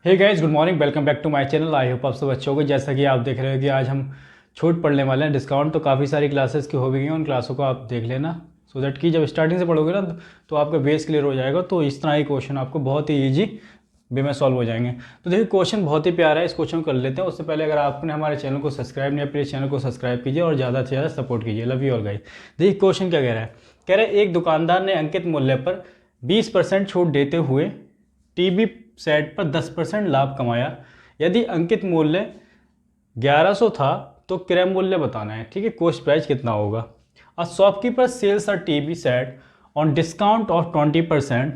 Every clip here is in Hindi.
Hey guys, good morning. Welcome back to my channel. I hope आप सब अच्छे होंगे। जैसा कि आप देख रहे हो कि आज हम छूट पढ़ने वाले हैं। डिस्काउंट तो काफ़ी सारी क्लासेस की हो भी गई हैं, उन क्लासों को आप देख लेना सो दैट कि जब स्टार्टिंग से पढ़ोगे ना तो आपका बेस क्लियर हो जाएगा। तो इस तरह ही क्वेश्चन आपको बहुत ही ईजी वे में सॉल्व हो जाएंगे। तो देखिए क्वेश्चन बहुत ही प्यारा है, इस क्वेश्चन को कर लेते हैं। उससे पहले अगर आपने हमारे चैनल को सब्सक्राइब नहीं है, प्लीज़ चैनल को सब्सक्राइब कीजिए और ज़्यादा से ज़्यादा सपोर्ट कीजिए। Love you all guys. देखिए क्वेश्चन क्या कह रहा है। कह रहा है एक दुकानदार ने अंकित मूल्य पर 20% छूट देते हुए टीवी सेट पर 10% लाभ कमाया। यदि अंकित मूल्य 1100 था तो क्रय मूल्य बताना है। ठीक है, कॉस्ट प्राइस कितना होगा। A shopkeeper sells a TV set on discount of 20%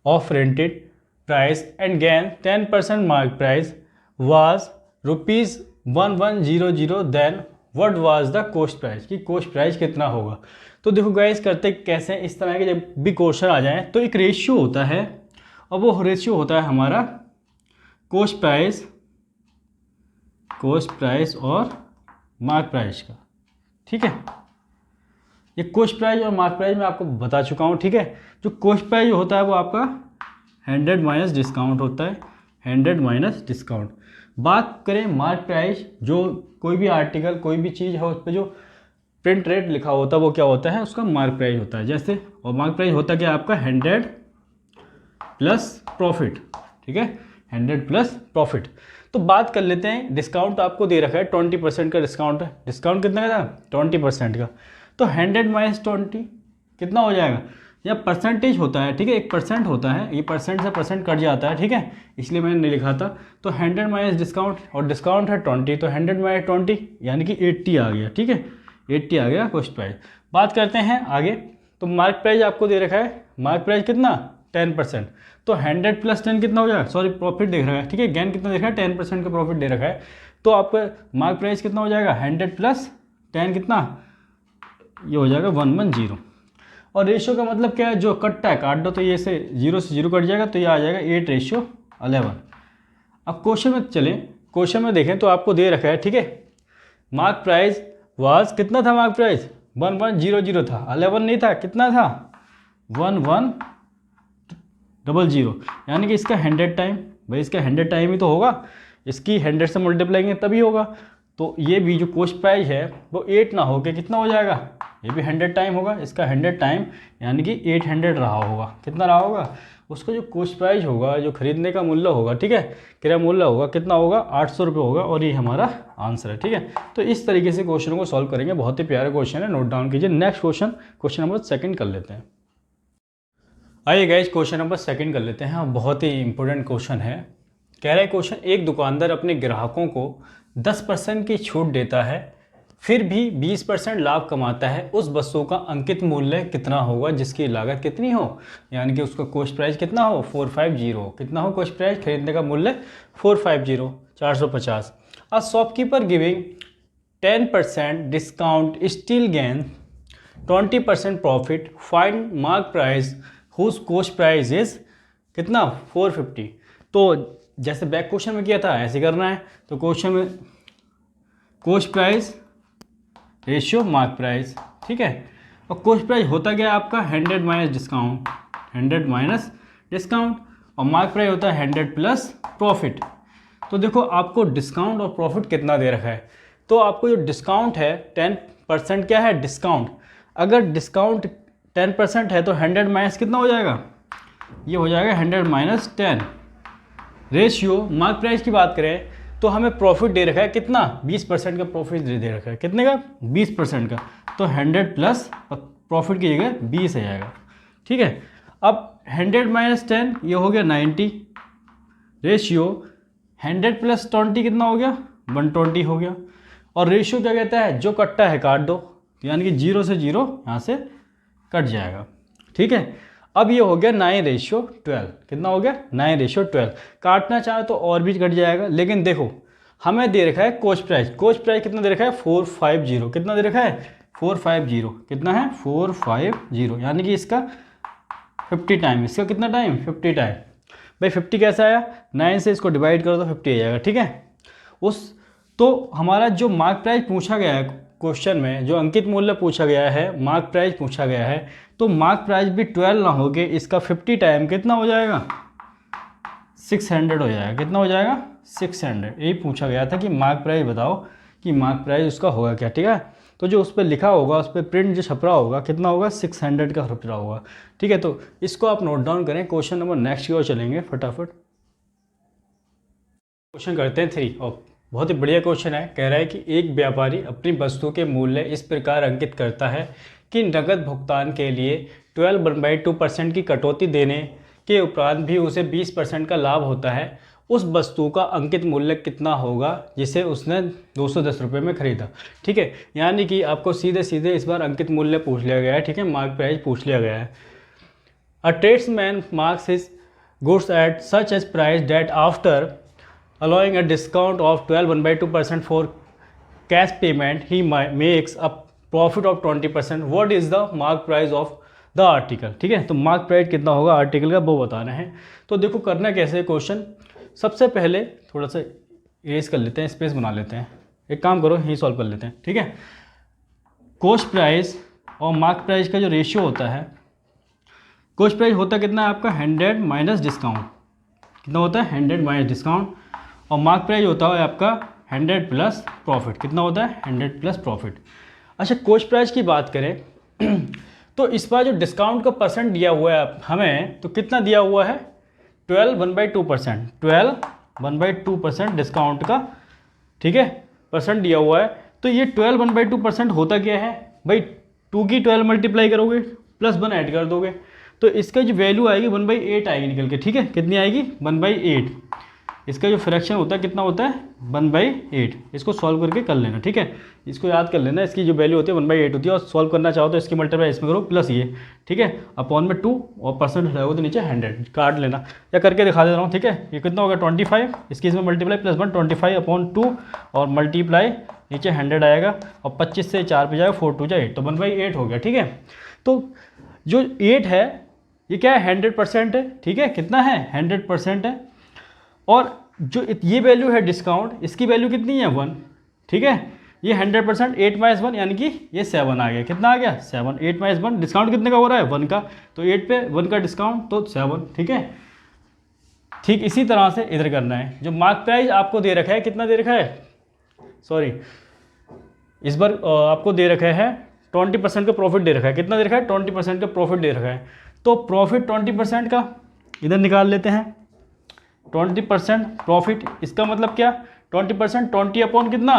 off rented price and gain 10% mark price was ₹1100। Then what was the cost price, की कॉस्ट प्राइस कितना होगा। तो देखो गाइस करते कैसे हैं, इस तरह के जब भी क्वेश्चन आ जाए तो एक रेशियो होता है और वो रेशियो होता है हमारा कॉस्ट प्राइस और मार्क प्राइस का। ठीक है, ये कॉस्ट प्राइस और मार्क प्राइस मैं आपको बता चुका हूँ। ठीक है, जो कॉस्ट प्राइस होता है वो आपका 100 माइनस डिस्काउंट होता है, 100 माइनस डिस्काउंट। बात करें मार्क प्राइस, जो कोई भी आर्टिकल कोई भी चीज़ है उस पर जो प्रिंट रेट लिखा होता है वो क्या होता है, उसका मार्क प्राइस होता है। जैसे और मार्क प्राइस होता है क्या आपका 100 प्लस प्रॉफिट। ठीक है, 100 प्लस प्रॉफिट। तो बात कर लेते हैं, डिस्काउंट आपको दे रखा है 20% का डिस्काउंट है। डिस्काउंट कितना का था 20% का, तो 100 माइनस 20 कितना हो जाएगा। या परसेंटेज होता है, ठीक है, 1% होता है, ये परसेंट से परसेंट कट जाता है। ठीक है, इसलिए मैंने नहीं लिखा था। तो 100 माइनस डिस्काउंट और डिस्काउंट है 20, तो 100 माइनस 20 यानी कि 80 आ गया। ठीक है, 80 आ गया कॉस्ट प्राइस। बात करते हैं आगे। तो मार्क प्राइस आपको दे रखा है, मार्क प्राइस कितना 10%, तो 100 प्लस 10 कितना हो जाएगा, सॉरी प्रॉफिट देख रखा है। ठीक है, गेन कितना देख रहा है 10% का प्रॉफिट दे रखा है। तो आपका मार्क प्राइस कितना हो जाएगा 100 प्लस 10 कितना, ये हो जाएगा 110। और रेशियो का मतलब क्या है, जो कटता है काट दो, तो ये से 0 से 0 कट जाएगा, तो ये आ जाएगा 8:11। अब क्वेश्चन में चलें, क्वेश्चन में देखें तो आपको दे रखा है। ठीक है, मार्क प्राइस वाज कितना था, मार्क प्राइस 1100 था, 11 नहीं था, कितना था 1100, यानी कि इसका 100 टाइम, भाई इसका 100 टाइम ही तो होगा, इसकी 100 से मल्टीप्लाई करेंगे तभी होगा। तो ये भी जो कॉस्ट प्राइस है वो 8 ना होके कितना हो जाएगा, ये भी 100 टाइम होगा, इसका 100 टाइम यानी कि 800 रहा होगा। कितना रहा होगा, उसका जो कॉस्ट प्राइस होगा, जो खरीदने का मूल्य होगा, ठीक है, क्रय मूल्य होगा, कितना होगा 800 रुपये होगा। और ये हमारा आंसर है। ठीक है, तो इस तरीके से क्वेश्चनों को सॉल्व करेंगे। बहुत ही प्यारा क्वेश्चन है, नोट डाउन कीजिए। नेक्स्ट क्वेश्चन, क्वेश्चन नंबर 2 कर लेते हैं। आइए गाइस क्वेश्चन नंबर 2 कर लेते हैं। बहुत ही इंपॉर्टेंट क्वेश्चन है। कह रहा है क्वेश्चन, एक दुकानदार अपने ग्राहकों को 10% की छूट देता है, फिर भी 20% लाभ कमाता है। उस वस्तु का अंकित मूल्य कितना होगा जिसकी लागत कितनी हो, यानी कि उसका कॉस्ट प्राइस कितना हो 450। कितना हो कॉस्ट प्राइस, खरीदने का मूल्य 450, 450। A shopkeeper giving 10% discount still gain 20% profit. Find mark price whose cost price is कितना 450। तो जैसे बैक क्वेश्चन में किया था ऐसे करना है। तो क्वेश्चन में cost price ratio mark price, ठीक है, और कॉस्ट प्राइस होता क्या है आपका 100 माइनस डिस्काउंट, 100 माइनस डिस्काउंट, और मार्क प्राइस होता है 100 प्लस प्रॉफिट। तो देखो आपको डिस्काउंट और प्रॉफिट कितना दे रखा है। तो आपको जो डिस्काउंट है 10% क्या है डिस्काउंट। अगर डिस्काउंट 10% है तो 100 माइनस कितना हो जाएगा, ये हो जाएगा 100 माइनस 10। रेशियो मार्क प्राइस की बात करें तो हमें प्रॉफिट दे रखा है कितना 20% का प्रॉफिट दे रखा है, कितने का 20% का। तो 100 प्लस प्रॉफिट की जगह 20 आ जाएगा। ठीक है, अब 100 माइनस 10 ये हो गया 90। रेशियो 100 प्लस 20 कितना हो गया 120 हो गया। और रेशियो क्या कहता है, जो कटता है काट दो, यानी कि 0 से 0 यहाँ से कट जाएगा। ठीक है, अब ये हो गया 9:12। कितना हो गया 9:12। काटना चाहे तो और भी कट जाएगा, लेकिन देखो हमें दे रखा है कॉस्ट प्राइस। कॉस्ट प्राइस कितना दे रखा है 450। कितना दे रखा है 450, कितना है 450, यानी कि इसका 50 टाइम, इसका कितना टाइम 50 टाइम। भाई 50 कैसा आया, 9 से इसको डिवाइड करो तो 50 आ जाएगा। ठीक है, उस तो हमारा जो मार्क प्राइस पूछा गया है क्वेश्चन में, जो अंकित मूल्य पूछा गया है, मार्क प्राइस पूछा गया है, तो मार्क प्राइस भी 12 ना होके इसका 50 टाइम कितना हो जाएगा 600 हो जाएगा। कितना हो जाएगा? 600। यही पूछा गया था कि मार्क प्राइस बताओ कि मार्क प्राइस उसका होगा क्या, ठीक है। तो जो उस पर लिखा होगा, उस पर प्रिंट जो छपरा होगा कितना होगा? 600 का छपरा होगा, ठीक है। तो इसको आप नोट डाउन करें। क्वेश्चन नंबर नेक्स्ट की ओर चलेंगे फटाफट। क्वेश्चन करते हैं 3 और बहुत ही बढ़िया क्वेश्चन है। कह रहा है कि एक व्यापारी अपनी वस्तु के मूल्य इस प्रकार अंकित करता है कि नकद भुगतान के लिए 12/2% की कटौती देने के उपरांत भी उसे 20% का लाभ होता है। उस वस्तु का अंकित मूल्य कितना होगा जिसे उसने 210 रुपये में खरीदा, ठीक है। यानी कि आपको सीधे सीधे इस बार अंकित मूल्य पूछ लिया गया है, ठीक है, मार्क प्राइस पूछ लिया गया है। A tradesman marks his goods at such as price that after allowing a discount of 12/2% for cash payment he makes a profit of 20%. what is the mark price of the article, ठीक है। तो मार्क प्राइस कितना होगा आर्टिकल का वो बताना है। तो देखो करना कैसे क्वेश्चन, सबसे पहले थोड़ा सा इरेज कर लेते हैं, स्पेस बना लेते हैं। एक काम करो, यही सॉल्व कर लेते हैं, ठीक है। कॉस्ट प्राइस और मार्क प्राइस का जो रेशियो होता है, कॉस्ट प्राइस होता कितना है आपका 100 माइनस डिस्काउंट। कितना होता है? 100 माइनस डिस्काउंट। और मार्क प्राइस होता है आपका 100 प्लस प्रॉफिट। कितना होता है? 100 प्लस प्रॉफिट। अच्छा, कॉस्ट प्राइस की बात करें तो इस बार जो डिस्काउंट का परसेंट दिया हुआ है हमें, तो कितना दिया हुआ है? 12/2%। 12/2% डिस्काउंट का, ठीक है, परसेंट दिया हुआ है। तो ये 12/2% होता क्या है भाई? 2 की 12 मल्टीप्लाई करोगे प्लस 1 ऐड कर दोगे, तो इसका जो वैल्यू आएगी 1/8 आएगी निकल के, ठीक है। कितनी आएगी? 1/8। इसका जो फ्रैक्शन होता है कितना होता है? 1/8। इसको सॉल्व करके कर लेना, ठीक है। इसको याद कर लेना, इसकी जो वैल्यू होती है 1/8 होती है। और सॉल्व करना चाहो तो इसकी मल्टीप्लाई इसमें करो प्लस ये, ठीक है, अपॉन में 2 और परसेंट रहेगा तो नीचे 100 काट लेना, या करके दिखा दे रहा हूँ, ठीक है। ये कितना होगा? 25। इसकी इसमें मल्टीप्लाई प्लस 1, 25/2 और मल्टीप्लाई नीचे 100 आएगा और 25 से 4 पे जाएगा, 4 2 8, तो 1/8 हो गया, ठीक है। तो जो 8 है ये क्या है? 100% है, ठीक है। कितना है? 100% है। और जो ये वैल्यू है डिस्काउंट, इसकी वैल्यू कितनी है? 1, ठीक है। ये 100%, 8 माइनस 1 यानी कि ये 7 आ गया। कितना आ गया? 7। 8 माइनस 1 डिस्काउंट कितने का हो रहा है? 1 का, तो 8 पे 1 का डिस्काउंट तो 7, ठीक है। ठीक इसी तरह से इधर करना है। जो मार्क प्राइस आपको दे रखा है, कितना दे रखा है? सॉरी, इस बार आपको दे रखा है 20% का प्रॉफिट दे रखा है। कितना दे रखा है? 20% का प्रॉफिट दे रखा है। तो प्रॉफिट 20% का इधर निकाल लेते हैं। 20% प्रॉफिट, इसका मतलब क्या? 20%, 20 अपॉन कितना?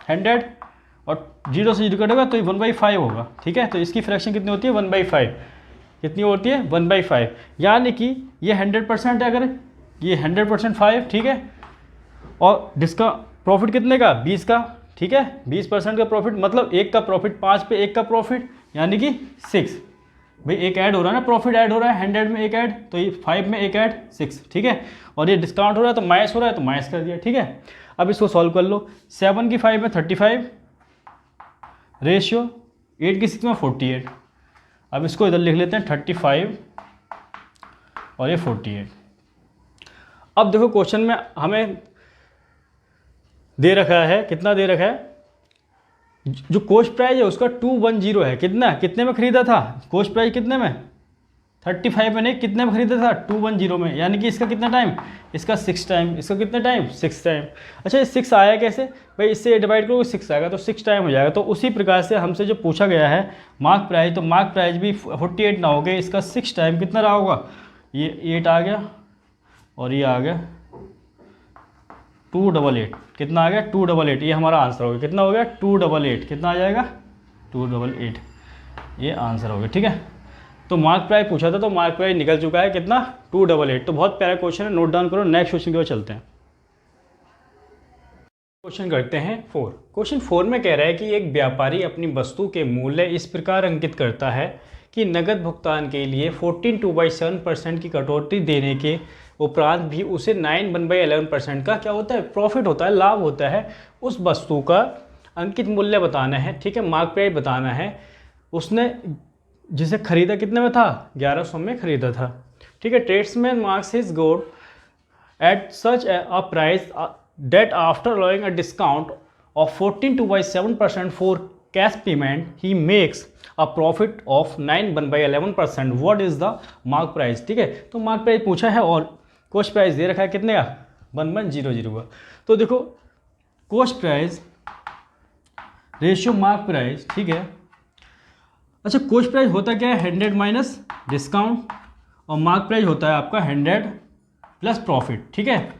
100 और 0 से 0 कटेगा तो ये 1/5 होगा, ठीक है। तो इसकी फ्रैक्शन कितनी होती है? 1/5। कितनी होती है? 1/5। यानी कि ये 100% है, अगर ये 100% 5, ठीक है। और जिसका प्रॉफिट कितने का? 20 का, ठीक है। 20% का प्रॉफिट मतलब 1 का प्रॉफिट, 5 पे 1 का प्रॉफिट यानी कि 6। भाई एक ऐड हो रहा है ना, प्रॉफिट ऐड हो रहा है 100 में एक ऐड, तो ये 5 में एक ऐड 6, ठीक है। और ये डिस्काउंट हो रहा है तो माइनस हो रहा है तो माइनस कर दिया, ठीक है। अब इसको सॉल्व कर लो। 7 की 5 में 35 रेशियो, 8 की 6 में 48। अब इसको इधर लिख लेते हैं 35 और ये 48। अब देखो क्वेश्चन में हमें दे रखा है, कितना दे रखा है? जो कॉस्ट प्राइस है उसका 210 है। कितने में खरीदा था? कॉस्ट प्राइस कितने में? 35 में नहीं, कितने में खरीदा था? 210 में। यानी कि इसका कितना टाइम? इसका 6 टाइम। इसका कितना टाइम? 6 टाइम। अच्छा, ये 6 आया कैसे भाई? इससे डिवाइड करो 6 आएगा तो 6 टाइम हो जाएगा। तो उसी प्रकार से हमसे जो पूछा गया है मार्क प्राइस, तो मार्क प्राइस भी 48 ना हो गया, इसका 6 टाइम कितना रहा होगा? ये 8 आ गया और ये आ गया 288। कितना आ गया? 288। ये हमारा आंसर हो गया। कितना हो गया? 288। कितना आ जाएगा? 288। ये आंसर हो गया, ठीक है। तो मार्क प्राइस पूछा था तो मार्क प्राइस निकल चुका है। कितना? 288। तो बहुत प्यारा क्वेश्चन है, नोट डाउन करो। नेक्स्ट क्वेश्चन की ओर चलते हैं। क्वेश्चन करते हैं 4। क्वेश्चन 4 में कह रहा है कि एक व्यापारी अपनी वस्तु के मूल्य इस प्रकार अंकित करता है कि नकद भुगतान के लिए 14/7% की कटौती देने के उपरांत भी उसे 9/11% का क्या होता है? प्रॉफिट होता है, लाभ होता है। उस वस्तु का अंकित मूल्य बताना है, ठीक है, मार्क प्राइस बताना है। उसने जिसे खरीदा कितने में था? 1100 में खरीदा था, ठीक है। Tradesman marks his good at such a price that after allowing a discount of 14/7% for cash payment he makes a profit of 9/11%। What is the mark price, ठीक है। तो मार्क प्राइस पूछा है और कॉस्ट प्राइस दे रखा है कितने का, 1100 का। तो देखो cost price ratio mark price, ठीक है। अच्छा कॉस्ट प्राइस होता क्या है, 100 माइनस डिस्काउंट, और मार्क प्राइस होता है आपका 100 प्लस प्रॉफिट, ठीक है।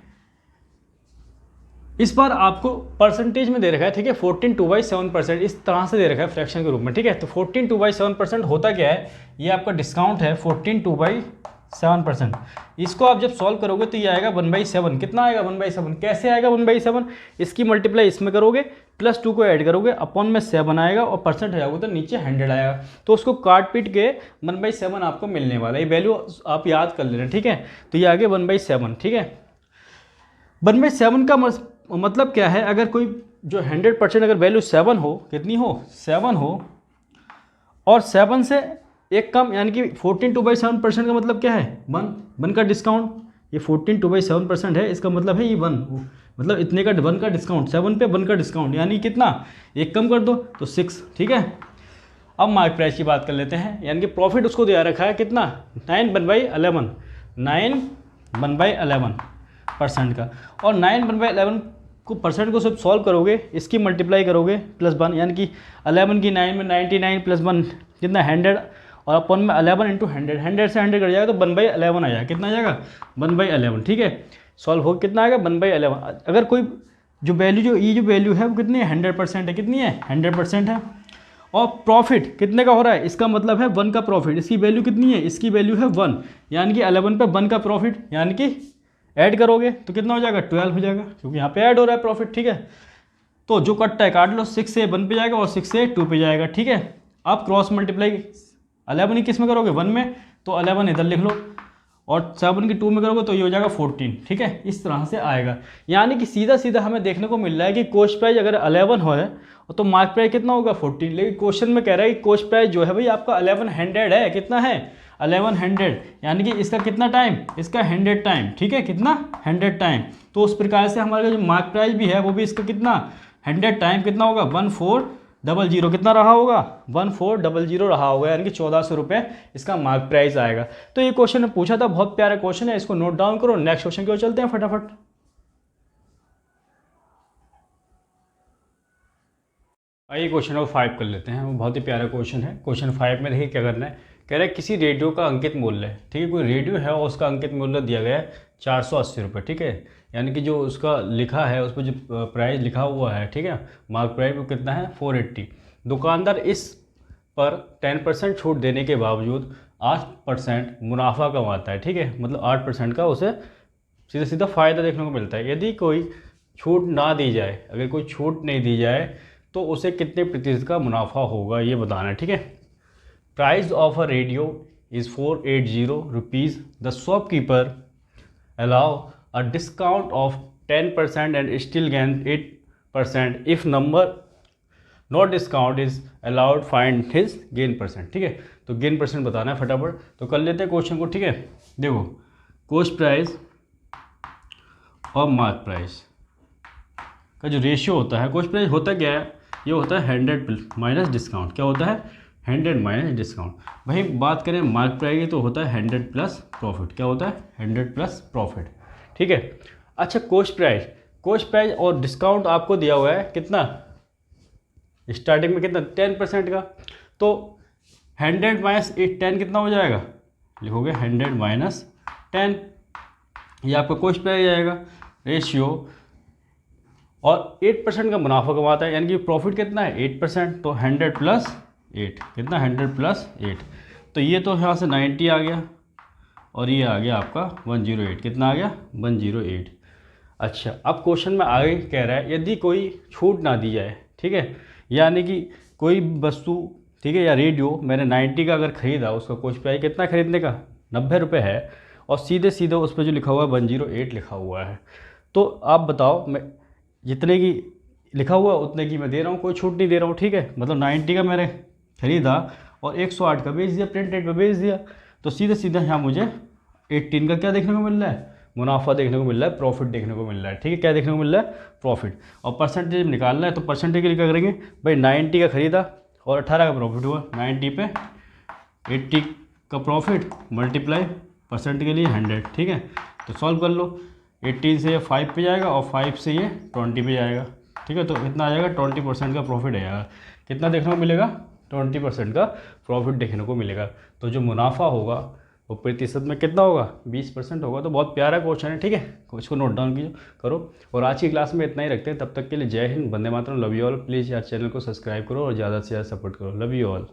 इस बार आपको परसेंटेज में दे रखा है, ठीक है, 14/7%, इस तरह से दे रखा है फ्रैक्शन के रूप में, ठीक है। तो 14/7% होता क्या है, ये आपका डिस्काउंट है 14/7%। इसको आप जब सॉल्व करोगे तो ये आएगा 1/7। कितना आएगा 1/7, कैसे आएगा 1/7, इसकी मल्टीप्लाई इसमें करोगे, +2 को ऐड करोगे, अपॉन में 7 आएगा, और परसेंट हो जाओगे तो नीचे 100 आएगा। तो उसको काट पीट के 1/7 आपको मिलने वाला है, ये वैल्यू आप याद कर लेना, ठीक है। तो ये आगे 1/7, ठीक है। 1/7 का मतलब क्या है, अगर कोई जो 100% अगर वैल्यू 7 हो, कितनी हो 7 हो, और 7 से एक कम, यानी कि 14/7% का मतलब क्या है 1 का डिस्काउंट, ये 14/7% है, इसका मतलब है ये 1, मतलब इतने का 1 का डिस्काउंट, 7 पे 1 का डिस्काउंट, यानी कितना, एक कम कर दो तो 6, ठीक है। अब मार्क प्राइस की बात कर लेते हैं, यानी कि प्रॉफिट उसको दिया रखा है कितना, 9/11, 9/11% का, और 9/11 को परसेंट को सब सॉल्व करोगे, इसकी मल्टीप्लाई करोगे +1, यानी कि 11 की 9 में 99 +1 कितना 100, और अपन में 11 × 100, 100 से 100 कट जाएगा तो 1/11 आ जाएगा, कितना आ जाएगा 1/11, ठीक है। सॉल्व हो कितना आएगा 1/11। अगर कोई जो वैल्यू जो वैल्यू है वो कितनी है 100% है, कितनी है 100% है, और प्रॉफिट कितने का हो रहा है, इसका मतलब है 1 का प्रॉफिट, इसकी वैल्यू कितनी है, इसकी वैल्यू है 1, यानी कि 11 पे 1 का प्रॉफिट, यानी कि ऐड करोगे तो कितना हो जाएगा 12 हो जाएगा, क्योंकि यहाँ पे ऐड हो रहा है प्रॉफिट, ठीक है। तो जो कटता है काट लो, 6 से 1 पे जाएगा और 6 से 2 पे जाएगा, ठीक है। आप क्रॉस मल्टीप्लाई 11 ही किस में करोगे 1 में, तो 11 इधर लिख लो, और 7 की 2 में करोगे तो ये हो जाएगा 14, ठीक है। इस तरह से आएगा, यानी कि सीधा सीधा हमें देखने को मिल रहा है कि कॉस्ट प्राइस अगर 11 हो है तो मार्क प्राइस कितना होगा 14, लेकिन क्वेश्चन में कह रहा है कि कॉस्ट प्राइस जो है भाई आपका 1100 है, कितना है 1100, यानी कि इसका कितना टाइम, इसका 100 टाइम, ठीक है, कितना 100 टाइम। तो उस प्रकार से हमारा जो मार्क प्राइस भी है वो भी इसका कितना 100 टाइम कितना होगा 1400, कितना रहा होगा 1400 रहा होगा, यानी कि 1400 रुपये इसका मार्क प्राइस आएगा। तो ये क्वेश्चन ने पूछा था, बहुत प्यारा क्वेश्चन है, इसको नोट डाउन करो। नेक्स्ट क्वेश्चन की ओर चलते हैं फटाफट। आइए क्वेश्चन नंबर 5 कर लेते हैं, वो बहुत ही प्यारा क्वेश्चन है। क्वेश्चन 5 में देखिए क्या करना है, कह रहा है किसी रेडियो का अंकित मूल्य, ठीक है, कोई रेडियो है और उसका अंकित मूल्य दिया गया है 480 रुपये, ठीक है, यानी कि जो उसका लिखा है उस पर जो प्राइस लिखा हुआ है, ठीक है, मार्क प्राइस वो कितना है 480। दुकानदार इस पर 10% छूट देने के बावजूद 8% मुनाफा कमाता है, ठीक है, मतलब 8% का उसे सीधा सीधा फ़ायदा देखने को मिलता है। यदि कोई छूट ना दी जाए, अगर कोई छूट नहीं दी जाए तो उसे कितने प्रतिशत का मुनाफा होगा ये बताना है, ठीक है। Price of a radio is 480 rupees, the shopkeeper allow a discount of 10% and still gain 8% if number not discount is allowed, find his gain percent, ठीक है। तो गेन परसेंट बताना है फटाफट, तो कर लेते हैं क्वेश्चन को, ठीक है। देखो कॉस्ट प्राइस और मार्क प्राइस का जो रेशियो होता है, कॉस्ट प्राइस होता क्या है, ये होता है 100 माइनस डिस्काउंट, क्या होता है 100 माइनस डिस्काउंट। भाई बात करें मार्क प्राइस की तो होता है 100 प्लस प्रॉफिट, क्या होता है 100 प्लस प्रॉफिट, ठीक है। अच्छा कॉस्ट प्राइस और डिस्काउंट आपको दिया हुआ है कितना, स्टार्टिंग में कितना 10% का, तो 100 माइनस 10 कितना हो जाएगा, लिखोगे 100 माइनस 10, ये आपका कॉस्ट प्राइस आएगा रेशियो, और 8% का मुनाफा कमाता है, यानी कि प्रॉफिट कितना है 8%, तो 100 प्लस 8 कितना 100 प्लस 8, तो ये तो यहाँ से 90 आ गया, और ये आ गया आपका 108, कितना आ गया 108। अच्छा अब क्वेश्चन में आगे कह रहा है यदि कोई छूट ना दी जाए, ठीक है, यानी कि कोई वस्तु, ठीक है, या रेडियो मैंने 90 का अगर ख़रीदा, उसका कॉस्ट प्राइस कितना खरीदने का 90 रुपये है, और सीधे सीधे उस पर जो लिखा हुआ है 108 लिखा हुआ है, तो आप बताओ मैं जितने की लिखा हुआ है उतने की मैं दे रहा हूँ, कोई छूट नहीं दे रहा हूँ, ठीक है, मतलब 90 का मैंने खरीदा और 108 का बेच दिया, प्रिंटेड पे बेच दिया, तो सीधे सीधा यहाँ मुझे 18 का क्या देखने को मिल रहा है, मुनाफा देखने को मिल रहा है, प्रॉफिट देखने को मिल रहा है, ठीक है, क्या देखने को मिल रहा है प्रॉफिट। और परसेंटेज निकालना है तो परसेंटेज के लिए क्या करेंगे भाई, 90 का खरीदा और 18 का प्रॉफिट हुआ, 90 पे 80 का प्रॉफिट मल्टीप्लाई परसेंट के लिए 100, ठीक है, तो सॉल्व कर लो, 18 से ये 5 पे जाएगा और 5 से ये 20 पे जाएगा, ठीक है। तो इतना आ जाएगा 20% का प्रॉफिट आएगा। कितना देखने को मिलेगा? 20% का प्रॉफिट देखने को मिलेगा। तो जो मुनाफा होगा वो प्रतिशत में कितना होगा? 20% होगा। तो बहुत प्यारा क्वेश्चन है, ठीक है। इसको नोट डाउन कीजिए, करो। और आज की क्लास में इतना ही रखते हैं, तब तक के लिए जय Hind, Vande Mataram, love you all. Please यार चैनल को सब्सक्राइब करो और ज़्यादा से ज़्यादा सपोर्ट करो। Love you all.